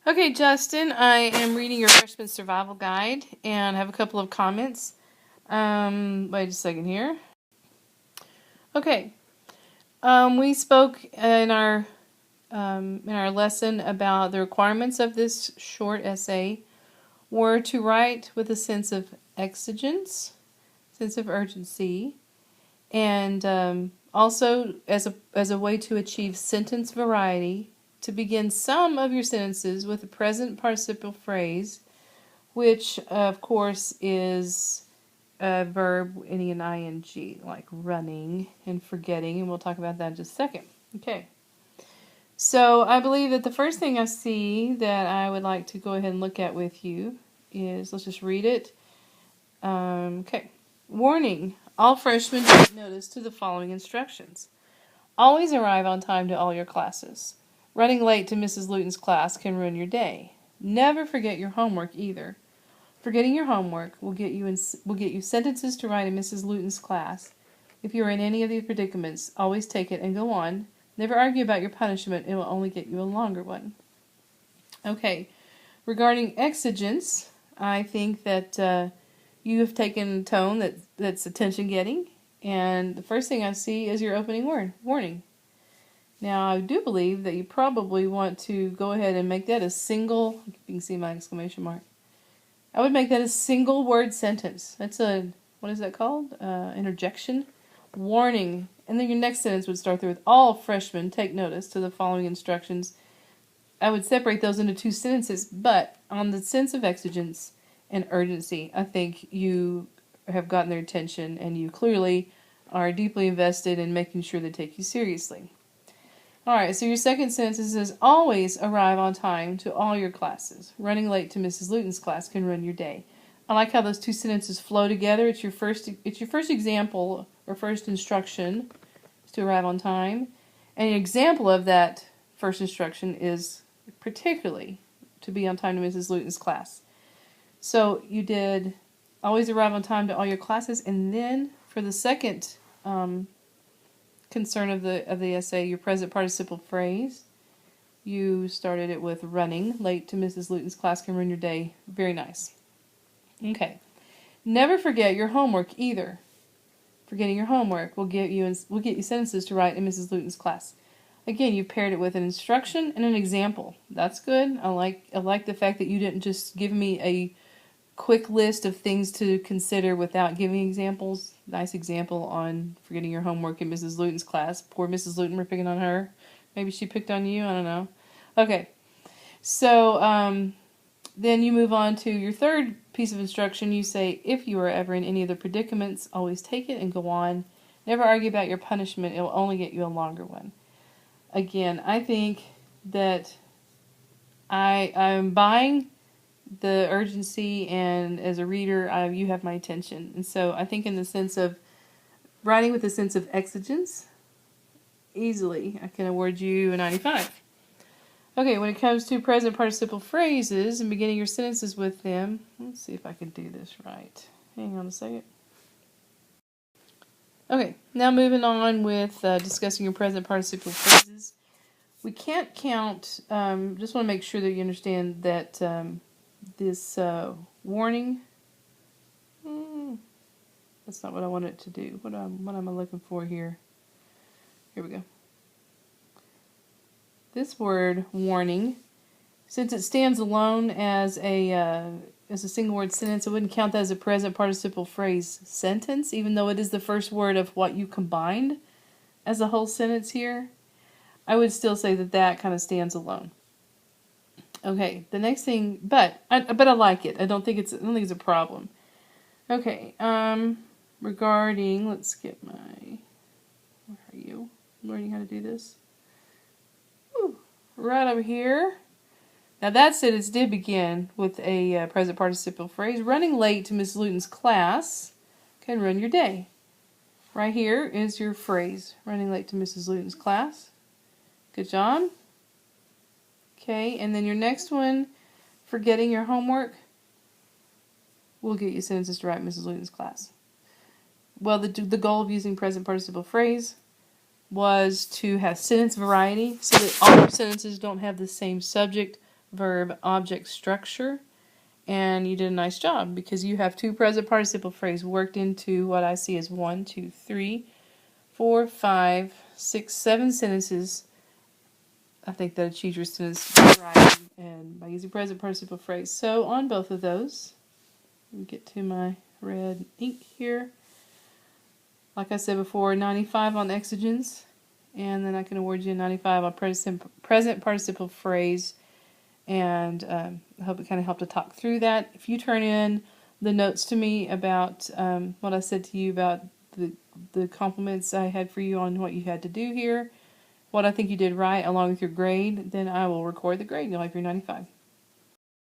Okay, Justin, I am reading your freshman survival guide and have a couple of comments. Wait a second here. Okay, we spoke in our lesson about the requirements of this short essay were to write with a sense of exigence, sense of urgency, and also as a way to achieve sentence variety, to begin some of your sentences with the present participial phrase, which of course is a verb ending in ing, like running and forgetting, and we'll talk about that in just a second. Okay. So I believe that the first thing I see that I would like to go ahead and look at with you is, let's just read it. Okay. Warning. All freshmen take notice to the following instructions. Always arrive on time to all your classes. Running late to Mrs. Luton's class can ruin your day. Never forget your homework either. Forgetting your homework will get you sentences to write in Mrs. Luton's class. If you are in any of these predicaments, always take it and go on. Never argue about your punishment. It will only get you a longer one. Okay. Regarding exigence, I think that you have taken a tone that's attention-getting. And the first thing I see is your opening word, warning. Now, I do believe that you probably want to go ahead and make that a single, you can see my exclamation mark. I would make that a single word sentence. That's what is that called? Interjection. Warning. And then your next sentence would start there with, all freshmen take notice to the following instructions. I would separate those into two sentences, but on the sense of exigence and urgency, I think you have gotten their attention and you clearly are deeply invested in making sure they take you seriously. Alright, so your second sentence says, always arrive on time to all your classes. Running late to Mrs. Luton's class can ruin your day. I like how those two sentences flow together. It's your first example or first instruction is to arrive on time. And an example of that first instruction is particularly to be on time to Mrs. Luton's class. So you did always arrive on time to all your classes, and then for the second concern of the essay, your present participle phrase, you started it with running late to Mrs. Luton's class can ruin your day. Very nice. Okay. Never forget your homework either. Forgetting your homework will get you sentences to write in Mrs. Luton's class. Again, you've paired it with an instruction and an example. That's good. I like the fact that you didn't just give me a quick list of things to consider without giving examples. Nice example on forgetting your homework in Mrs. Luton's class. Poor Mrs. Luton, we're picking on her. Maybe she picked on you. I don't know. Okay. So then you move on to your third piece of instruction. You say, if you are ever in any of the predicaments, always take it and go on. Never argue about your punishment. It will only get you a longer one. Again, I think that I'm buying the urgency, and as a reader, you have my attention. And so I think in the sense of writing with a sense of exigence, easily I can award you a 95. Okay, when it comes to present participle phrases and beginning your sentences with them, let's see if I can do this right. Hang on a second. Okay, now moving on with discussing your present participle phrases. We can't count, just want to make sure that you understand that this warning, that's not what I want it to do. What am I looking for here? Here we go. This word, warning, since it stands alone as a single word sentence, I wouldn't count that as a present participle phrase sentence, even though it is the first word of what you combined as a whole sentence here. I would still say that kind of stands alone. Okay, the next thing, but I like it. I don't think it's a problem. Okay, regarding, let's get where are you? Learning how to do this. Ooh, right over here. Now that sentence did begin with a present participle phrase. Running late to Miss Luton's class can ruin your day. Right here is your phrase. Running late to Mrs. Luton's class. Good job. Okay, and then your next one, forgetting your homework, will get you sentences to write Mrs. Luton's class. Well, the goal of using present participle phrase was to have sentence variety so that all your sentences don't have the same subject, verb object structure, and you did a nice job because you have 2 present participle phrases worked into what I see as 1, 2, 3, 4, 5, 6, 7 sentences. I think that achieved your sentence writing and by using present participle phrase. So on both of those, let me get to my red ink here. Like I said before, 95 on exogens, and then I can award you a 95 on present participle phrase. And I hope it kind of helped to talk through that. If you turn in the notes to me about what I said to you about the compliments I had for you on what you had to do here, what I think you did right, along with your grade, then I will record the grade and you'll have your 95.